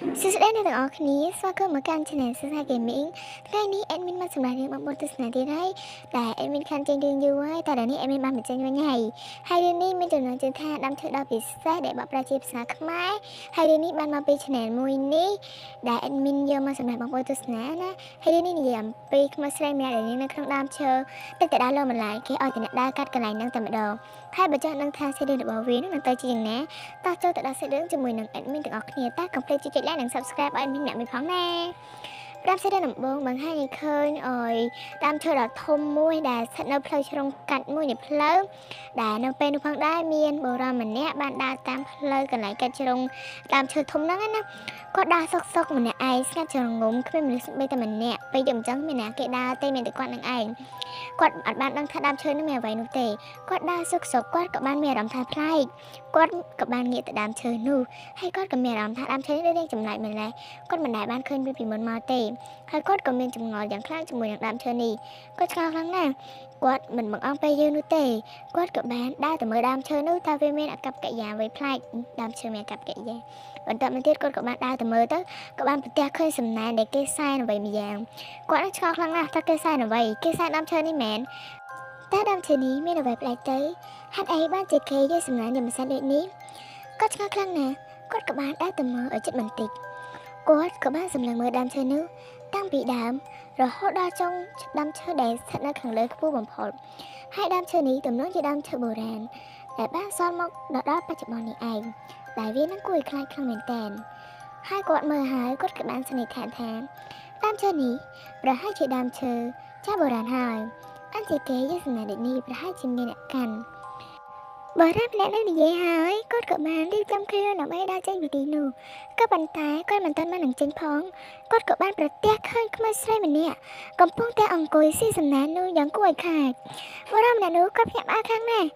សួស្តីអ្នកទាំងអស់គ្នាស្វាគមន៍មកកាន់ Channel Sasa Gaming ថ្ងៃនេះ admin មកសម្រាប់រឿងបងប្អូនទស្សនាទៀតហើយដែល admin ខានចេញរឿងយូរហើយតែដល់នេះ admin បានបញ្ចេញវិញហើយរឿងនេះមានចំណងជើងថាដាំធ្វើដល់ពិសេសដែលបកប្រែជាភាសាខ្មែរហើយរឿងនេះបានមកពី Channel មួយនេះដែល admin យកមកសម្រាប់បងប្អូនទស្សនាណាហើយរឿងនេះនិយាយអំពីក្មួយស្រីម្នាក់ដែលនៅក្នុងដើមឈើតែដើរលើបន្លែគេឲ្យតែអ្នកដើរកាត់កន្លែងហ្នឹងតែម្ដងហើយបើចង់ដឹងថាសេរីរបស់វានឹងទៅជាយ៉ាងណាតោះចូលទៅដល់សេរីជាមួយនឹង admin ទាំងអស់គ្នាតើកុំភ្លេចចុច like និង subscribe ឲ្យមានអ្នកមានផងណាប្រាប់សេរីដំបងបង្ហាញឲ្យឃើញអើយតាមឈើដ៏ធំមួយដែលស្ថិតនៅផ្លូវជ្រុងកាត់មួយនៃផ្លូវដែលនៅពេលនោះផងដែរមានបុរសម្នាក់បានដើរតាមផ្លូវកន្លែងកាត់ជ្រុងតាមឈើធំហ្នឹងណាគាត់ដើរសុកម្នាក់ឯងស្ងាត់ជ្រងំគ្មានមនុស្សបីតែម្នាក់ពេលយប់អញ្ចឹងមានអ្នកគេដើរទេមានតែគាត់នឹងឯងគាត់អត់បានដឹងថាដើមឈើនោះមានអ្វីនោះទេគាត់ដើរសុកគាត់ក៏បានមានអារម្មណ៍ថាប្លែកគាត់ក៏បានងាកទៅដើមឈើនោះហើយគាត់ក៏មានអារម្មណ៍ថាដើមឈើនេះរៀងចម្លែកម្ល៉េះគាត់មិនដែលបានឃើញវាពីមុនមកទេហើយគាត់ក៏មានចម្ងល់យ៉ាងខ្លាំងជាមួយនឹងដើមឈើនេះគាត់ឆ្ងល់ខ្លាំងណាស់គាត់មិនបង្អង់ពេលយើងនោះទេគាត់ក៏បានដើរទៅមើលដើមឈើនោះថាវាមានអាកប្បកិរិយាអ្វីប្លែកដើមឈើមានអាកប្បកិរិយាបន្ទាប់មកទៀតគាត់ក៏បានដើរទៅមើលទៅក៏បានប្រទះឃើញសំណែនដែលគេសែនអ្វីម្យ៉ាងគាត់នឹងឆ្ងល់ខ្លាំងណាស់ថាគេសែនអ្វីគេសែនដើមឈើនេះមែនតែដើមឈើនេះមានអ្វីប្លែកទៅហេតុអីបានជាគេយកសំណែនយ៉ាងមិនសាច់ដូចនេះគាត់ឆ្ងល់ខ្លាំងណាស់គាត់ក៏បានដើរទៅមើលឲ្យជិតបន្តិចគាត់ក៏បានសម្លឹងមើលដើមឈើនោះតាំងពីដើមរហូតដល់ចុងដើមឈើដែលស្ថិតនៅខាងលើខ្ពស់បំផុតហើយដើមឈើនេះទំនងជាដើមឈើបុរាណដែលបានសល់មកដល់បច្ចុប្បន្ននេះឯងដែលវានឹងគួរឲ្យខ្លាចខ្លាំងមែនតើហើយគាត់មើលហើយគាត់ក៏បានសន្និដ្ឋានថាដើមឈើនេះប្រហែលជាដើមឈើចាស់បុរាណហើយអញ្ចឹងគេយកសំណែនដូចនេះប្រហែលជាមានអ្នកកាន់បើរ៉ាប់អ្នកនឹងនិយាយហើយគាត់ក៏បានរៀបចំខ្លួនដើម្បីដើរចេញពីទីនោះក៏ប៉ុន្តែគាត់មិនទាន់បាននឹងចេញផងគាត់ក៏បានប្រទះឃើញក្មេងស្រីម្នាក់កំពុងតែអង្គុយស៊ីសំណែននោះយ៉ាងគួរឲ្យខ្លាចបុរសម្នាក់នោះគាត់ភ្ញាក់ផ្អើលខ្លាំងណាស់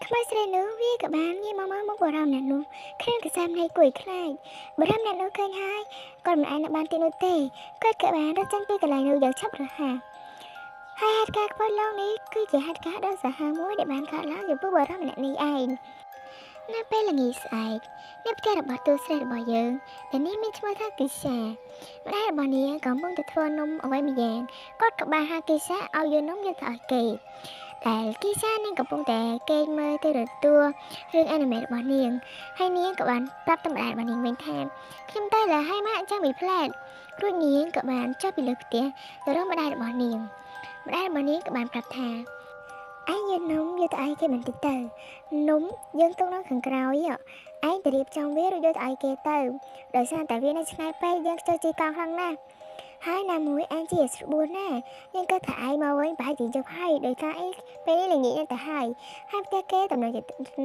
ក្មេងស្រីនោះវាក៏បានងាកមកមើលមុខបុរសម្នាក់នោះគ្រាន់តែសាមណៃគួរឲ្យខ្លាចបុរសម្នាក់នោះឃើញហើយគាត់មិនអាចនៅបានទីនោះទេគាត់ក៏បានរត់ចេញពីកន្លែងនោះយ៉ាងឆាប់រហ័សហើយហេតុការណ៍ខ្មោចឡងនេះគឺជាហេតុការណ៍ដ៏សាហាវមួយដែលបានកើតឡើងចំពោះបុរសម្នាក់នេះឯងនៅពេលល្ងាចស្អែកនៅផ្ទះរបស់ទូស្រីរបស់យើងដែលនេះមានឈ្មោះថាគីសាម្ដាយរបស់នាងកំពុងតែធ្វើនំអ្វីម្យ៉ាងគាត់ក៏បានហៅគីសាឲ្យយកនំយកទៅឲ្យគេតែគីសានាងកំពុងតែគេងមើលទៅរទួលរឿងអនិមេរបស់នាងហើយនាងក៏បានប្រាប់ទៅម្ដាយរបស់នាងវិញថាខ្ញុំទៅលើឲ្យម៉ាក់ចាំពីផ្លែតរួចនាងក៏បានចុះពីលើផ្ទះទៅរកម្ដាយរបស់នាងម្ដាយរបស់នាងក៏បានប្រាប់ថាឯងយកនំយកទៅឲ្យគេបន្តិចទៅនំយើងទុកនៅខាងក្រោយឯងទៅរៀបចំវារួចយកទៅឲ្យគេទៅដោយសារតែវានៅឆ្ងាយពេកយើងខ្ជិលជីកង់ខ្លាំងណាស់ហើយណាមួយឯងជាស្រួលណាយើងគិតថាឯងមកវិញប្រហែលជាយប់ហើយដោយសារអីពេលនេះល្ងាចទៅហើយផ្ទះគេតំណែង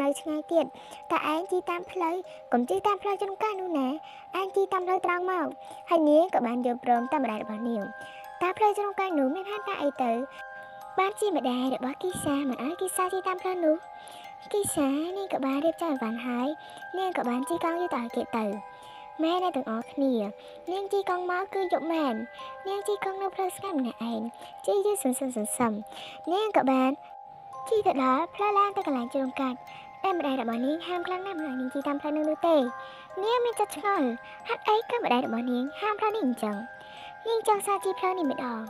នៅឆ្ងាយទៀតតែឯងជីតាមផ្លូវកុំជីតាមផ្លូវចំកាសនោះណាឯងជីតាមផ្លូវត្រង់មកហើយនាងក៏បានយល់ព្រមតាមម្ដាយរបស់នាងតែផ្លូវចំកាសនោះមានហេតុការអីទៅបានជាម្ដាយរបស់គីសាមិនឲ្យគីសាជីតាមផ្លូវនោះគីសានាងក៏បានរៀបចំអីវ៉ាន់ហើយនាងក៏បានជីកង់យកទៅឲ្យគេទៅម៉ែអ្នកទាំងអស់គ្នានាងជីកង់មកគឺយប់មែននាងជីកង់នៅផ្លូវស្ងាត់ម្នាក់ឯងជីយឺសន្សឹមនាងក៏បានជីទៅដល់ផ្លូវឡើងទៅកន្លែងជ្រុងកាត់តែម្ដាយរបស់នាងហាមខ្លាំងណាស់មិនឲ្យនាងជីតាមផ្លូវនោះទេនាងមានចិត្តឆ្ងល់ហេតុអីក៏ម្ដាយរបស់នាងហាមផ្លូវនេះអញ្ចឹងនាងចង់សាជីផ្លូវនេះម្ដង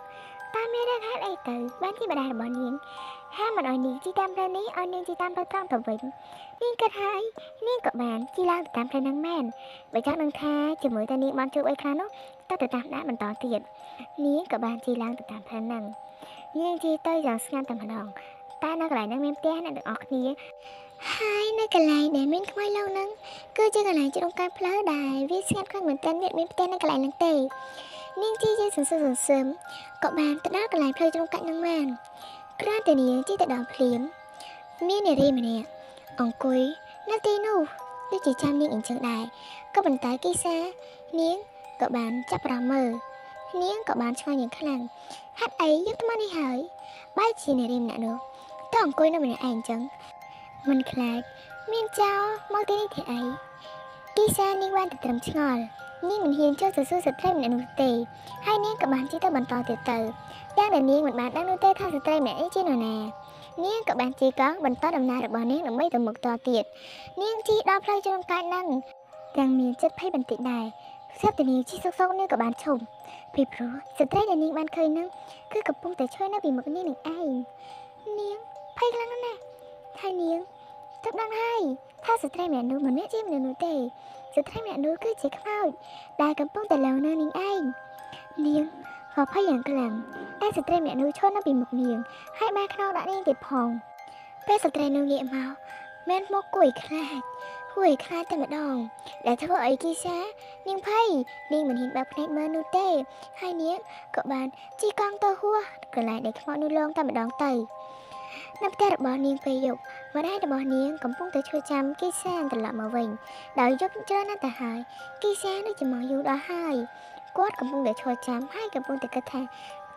តែមានរឿងហេតុអីទៅបានជាម្ដាយរបស់នាងហាមមិនឲ្យនាងជីតាមផ្លូវនេះឲ្យនាងជីតាមផ្លូវត្រង់ទៅវិញនាងគិតហើយនាងក៏បានជីឡើងទៅតាមផ្លូវហ្នឹងមែនបើចង់ដឹងថាជាមួយតែនាងបានជួបអីខ្លះនោះទៅតាមដានបន្តទៀតនាងក៏បានជីឡើងទៅតាមផ្លូវហ្នឹងនាងជីទៅយ៉ាងស្ងាត់តែម្ដងតែនៅកន្លែងហ្នឹងមានផ្ទះអ្នកទាំងអស់គ្នាហើយនៅកន្លែងដែលមានខ្មោចឡងហ្នឹងគឺជាកន្លែងជ្រុងកាត់ផ្លូវដែលវាស្ងាត់ខ្លាំងមែនទែនមានផ្ទះនៅកន្លែងហ្នឹងទេនាងជីសន្សឹមក៏បានទៅដល់កន្លែងផ្លូវជ្រុងកាត់ហ្នឹងបានគ្រាន់តែនាងជីទៅដល់ភ្លាមមាននារីម្នាក់អង្គុយនៅទីនោះដូចជាចាំនាងអញ្ចឹងដែរក៏ប៉ុន្តែគីសានាងក៏បានចាប់អារម្មណ៍មើលនាងក៏បានឆ្ងល់យ៉ាងខ្លាំងហេតុអីយកថ្មនេះហើយបែរជានារីម្នាក់នោះទៅអង្គុយនៅម្នាក់ឯងអញ្ចឹងមិនខ្លាចមានចោលមកទីនេះធ្វើអីគីសានាងបានតែត្រឹមឆ្ងល់នាងមិនហ៊ានចូលទៅសួរស្ត្រីម្នាក់នោះទេហើយនាងក៏បានជិះទៅបន្តទៀតទៅយ៉ាងដែលនាងមិនបានដឹងនោះទេថាស្ត្រីម្នាក់នេះជានរណានាងក៏បានជិះកង់បន្តដំណើររបស់នាងដើម្បីទៅមុខតទៀតនាងជិះដល់ផ្លូវជ្រុងកាត់ហ្នឹង ទាំងមានចិត្តភ័យបន្តិចដែរស្រាប់តែនាងជីសុកនាងក៏បានឈប់ពីព្រោះស្ត្រីដែលនាងបានឃើញនឹងគឺកំពុងតែឆ្លើយនៅពីមុខនាងនឹងឯងនាងភ័យខ្លាំងណាស់ហើយនាងទើបដឹងហើយថាស្ត្រីម្នាក់នោះមិនមែនជាមនុស្សនោះទេស្ត្រីម្នាក់នោះគឺជាខ្មោចដែលកំពុងតែលងនៅនាងឯងនាងក៏ភ័យយ៉ាងខ្លាំងតែស្ត្រីម្នាក់នោះឈរនៅពីមុខនាងហើយបានខ្នងដាក់នាងទៀតផងពេលស្ត្រីនោះងាកមកមានមកគួយខ្លាចតែម្ដងដែលធ្វើឲ្យគីសានាងភ័យនាងមិនហ៊ានបើកភ្នែកមើលនោះទេហើយនាងក៏បានជិះកង់ទៅហួសកន្លែងដែលខ្មោចនោះលងតែម្ដងទៅនៅផ្ទះរបស់នាងពេលយប់ម្ដាយរបស់នាងកំពុងតែជួយចាំគីសាត្រឡប់មកវិញដោយយប់ច្រើនណាស់ទៅហើយគីសានៅជាមកយូរដល់ហើយគាត់កំពុងតែជួយចាំហើយកំពុងតែគិតថា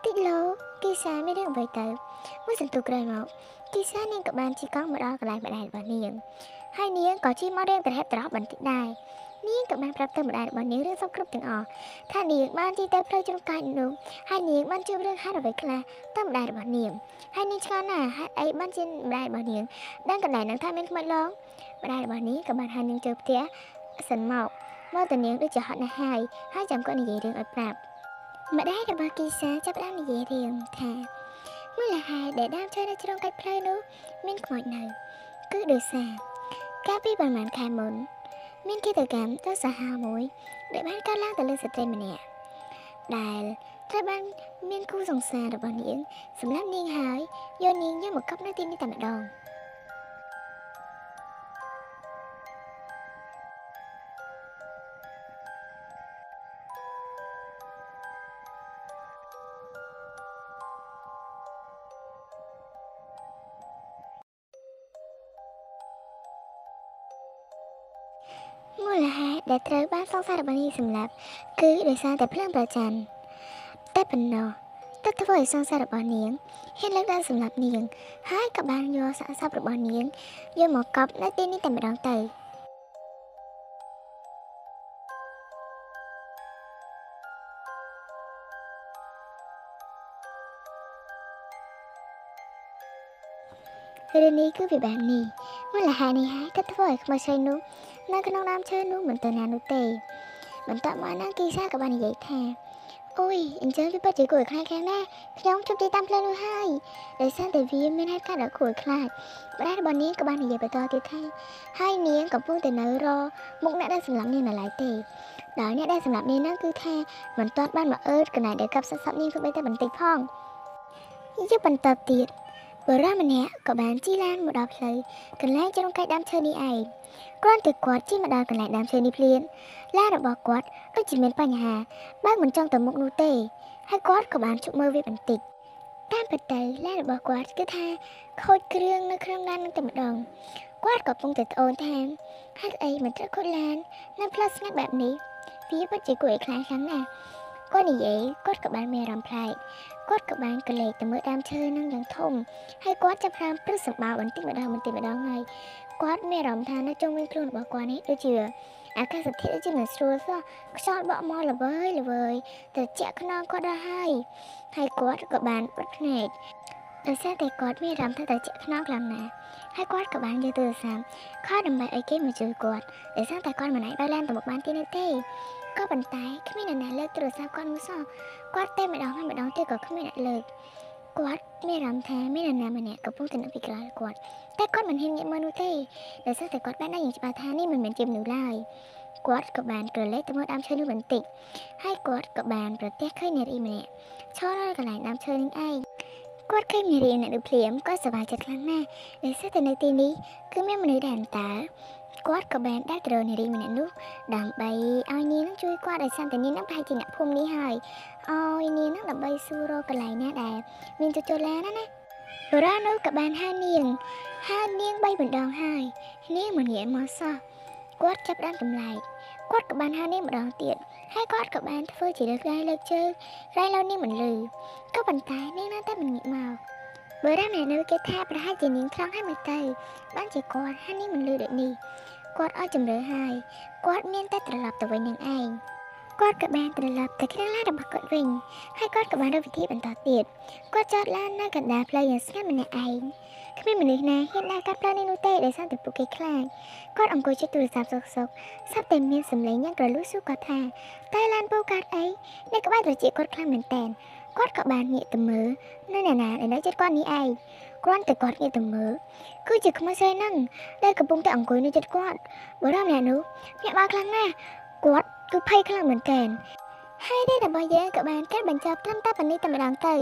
តិចលោគីសាមានរឿងអ្វីទៅមួយសន្ទុះក្រោយមកគីសានាងក៏បានជិះកង់មកដល់កន្លែងម្ដាយរបស់នាងហើយនាងក៏ជិះមករៀងត្រហេបត្រោះបន្តិចដែរនាងក៏បានប្រាប់ទៅម្ដាយរបស់នាងរឿងសពគ្រប់ទាំងអស់ថានាងបានជិះទៅផ្លូវជ្រុងកាច់នោះហើយនាងបានជួបរឿងហេតុអ្វីខ្លះទៅម្ដាយរបស់នាងហើយនាងឆ្ងល់ណាស់ហេតុអីបានជាម្ដាយរបស់នាងដឹងកន្លែងហ្នឹងថាមានខ្មោចឡងម្ដាយរបស់នាងក៏បានហៅនាងចូលផ្ទះសិនមកទៅនាងដូចជាហត់ណាស់ហើយចាំគាត់និយាយរឿងឲ្យប្រាប់ម្ដាយរបស់គីសាចាប់ផ្ដើមនិយាយរឿងថាមូលហេតុដែលដើមឈើនៅជ្រុងកាច់ផ្លូវនោះមានខ្មោចនៅគឺដោយសារកាលពីប្រហែលខែមុនមានគិតកម្មដ៏សាហាវមួយដែលបានកើតឡើងទៅលើស្ត្រីម្នាក់ដែលត្រូវបានមានគូសង្សាររបស់នាងសម្រាប់នាងហើយយកនាងយកមកកប់នៅទីនេះតែម្ដងមូលហេតុដែលត្រូវបានសង្សាររបស់នាងសម្លាប់គឺដោយសារតែភ្លើងព្រះច័ន្ទតែប៉ុណ្ណោះទើបធ្វើឲ្យសង្សាររបស់នាងហ៊ានលើកឡើងសម្លាប់នាងហើយក៏បានយកសាកសពរបស់នាងយកមកកប់នៅទីនេះតែម្ដងទៅរឿងនេះគឺវាបែបនេះមូលហេតុនេះហើយទើបធ្វើឲ្យខ្មោចស្រីនោះនៅក្នុងដើមឈើនោះមិនទៅណានោះទេបន្ទាប់មកនាងគីសាក៏បាននិយាយថាអូយអញ្ចឹងវាពិតជាគួរឲ្យខ្លាចខ្លាំងណាស់ខ្ញុំជប់ទីតាមផ្លូវនោះហើយដោយសារតែវាមានហេតុការណ៍ដ៏គួរឲ្យខ្លាចម្ដាយរបស់នាងក៏បាននិយាយបន្តទៀតថាហើយនាងកំពុងតែនៅរមុខអ្នកដែលសម្លាប់នាងនៅឡើយទេដោយអ្នកដែលសម្លាប់នាងនោះគឺថាមិនទាន់បានមកអឺតកន្លែងដែលកັບសាប់នាងទៅបីតែបន្តិចផងយប់បន្តទៀតបរិយាម្នាក់ក៏បានជិះឡានមកដល់ផ្លូវកន្លែងជ្រុងកាច់ដើមឈើនេះឯងគ្រាន់តែគាត់ជិះមកដល់កន្លែងដើមឈើនេះភ្លាមឡានរបស់គាត់ដូចជាមានបញ្ហាបើមិនចង់ទៅមុខនោះទេហើយគាត់ក៏បានជក់មើលវាបន្តិចតាមពិតទៅឡានរបស់គាត់គឺថាខូចគ្រឿងនៅក្នុងឡាននឹងតែម្ដងគាត់ក៏កំពុងតែត្អូញថាហេតុអីមិនត្រូវខូចឡាននៅផ្លូវស្ងាត់បែបនេះវាពិតជាគួរឲ្យខ្លាចខ្លាំងណាស់គាត់និយាយគាត់ក៏បានមានអារម្មណ៍ប្លែកគាត់ក៏បានកលេចទៅមើលដើមឈើនឹងយ៉ាងធំហើយគាត់ចាប់ផ្ដើមព្រឹសសម្បោរបន្តិចម្ដងហើយគាត់មានអារម្មណ៍ថានៅជុំវិញខ្លួនរបស់គាត់នេះដូចជាអាកាសធាតុដូចជាមិនស្រួលសោះខ្យល់បក់មកល្វើយត្រជាក់ខ្នងគាត់ដល់ហើយគាត់ក៏បានបិទភ្នែកដោយសារតែគាត់មានអារម្មណ៍ថាត្រជាក់ខ្នងខ្លាំងណាស់ហើយគាត់ក៏បានយកទូរស័ព្ទខលដើម្បីឲ្យគេមកជួយគាត់ដោយសារតែគាត់មិនអាចបើកឡានទៅមុខបានទេក៏ប៉ុន្តែគ្មានអ្នកណាលើកទូរស័ព្ទគាត់នោះសោះគាត់តែម្ដងហើយម្ដងទៀតក៏គ្មានអ្នកលើកគាត់មានអារម្មណ៍ថាមានអ្នកណាម្នាក់កំពុងតែនៅពីក្រោយគាត់តែគាត់មិនហ៊ានងាកមើលនោះទេដោយសារតែគាត់បានដឹងយ៉ាងច្បាស់ថានេះមិនមែនជាមនុស្សឡើយគាត់ក៏បានក្រឡេកទៅមើលដើមឈើនោះបន្តិចហើយគាត់ក៏បានប្រទះឃើញនារីម្នាក់ឈរនៅកន្លែងដើមឈើនេះឯងគាត់ឃើញនារីម្នាក់នោះភ្លាមគាត់សប្បាយចិត្តខ្លាំងណាស់ដោយសារតែនៅទីនេះគឺមានមនុស្សដែលអន្តើគាត់ក៏បានដើរទៅរកនារីម្នាក់នោះដើម្បីឲ្យនាងនឹងជួយគាត់ដោយសារតែនាងនឹងប្រហែលជាអ្នកភូមិនេះហើយឲ្យនាងនឹងដើម្បីសួររកកន្លែងណាដែលមានចចូលឡានណាបុរសនោះក៏បានហៅនាង3ម្ដងហើយនាងមិនងាកមកសោះគាត់ចាប់ដើមចម្លែកគាត់ក៏បានហៅនាងម្ដងទៀតហើយគាត់ក៏បានធ្វើជាលើកដៃលើកជើងក្រែងលោនាងមិនលឺក៏ប៉ុន្តែនាងនៅតែមិនងាកមកបុរសម្នាក់នោះគេថាប្រហែលជានាងថ្លង់ហើយមើលទៅបានជាគាត់ហៅនាងមិនលឺដូចនេះគាត់អស់ជំរឿហើយគាត់មានតែត្រឡប់ទៅវិញនឹងឯង គាត់ក៏បានត្រឡប់ទៅក្នុងឡានរបស់គាត់វិញហើយគាត់ក៏បានរកវិធីបន្តទៀតគាត់ចតឡាននៅកណ្ដាលផ្លូវយ៉ាងស្ងាត់ម្នាក់ឯងគ្មានមនុស្សណាហ៊ានដើរកាត់ផ្លូវនេះនោះទេដោយសារតែពួកគេខ្លាចគាត់អង្គុយចុចទូរស័ព្ទសុកសុកស្រាប់តែមានសំឡេងយ៉ាងក្រលួសសួរគាត់ថាតែឡានពូកាត់អីនៅក្បែរត្រចៀកគាត់ខ្លាំងមែនតើគាត់ក៏បានងាកទៅមើលនៅអ្នកណាដែលនៅជិតគាត់នេះឯងគ្រាន់តែគាត់ងាកទៅមើលគឺជាក្មួយស្រីហ្នឹងដែលកំពុងតែអង្គុយនៅជិតគាត់បុរសម្នាក់នោះញាក់បាល់ខ្លាំងណាស់គាត់គឺភ័យខ្លាំងមែនទែនហើយរឿងរបស់យើងក៏បានកាត់បញ្ចប់ត្រឹមតែប៉ុណ្្នេះតែម្ដងទៅ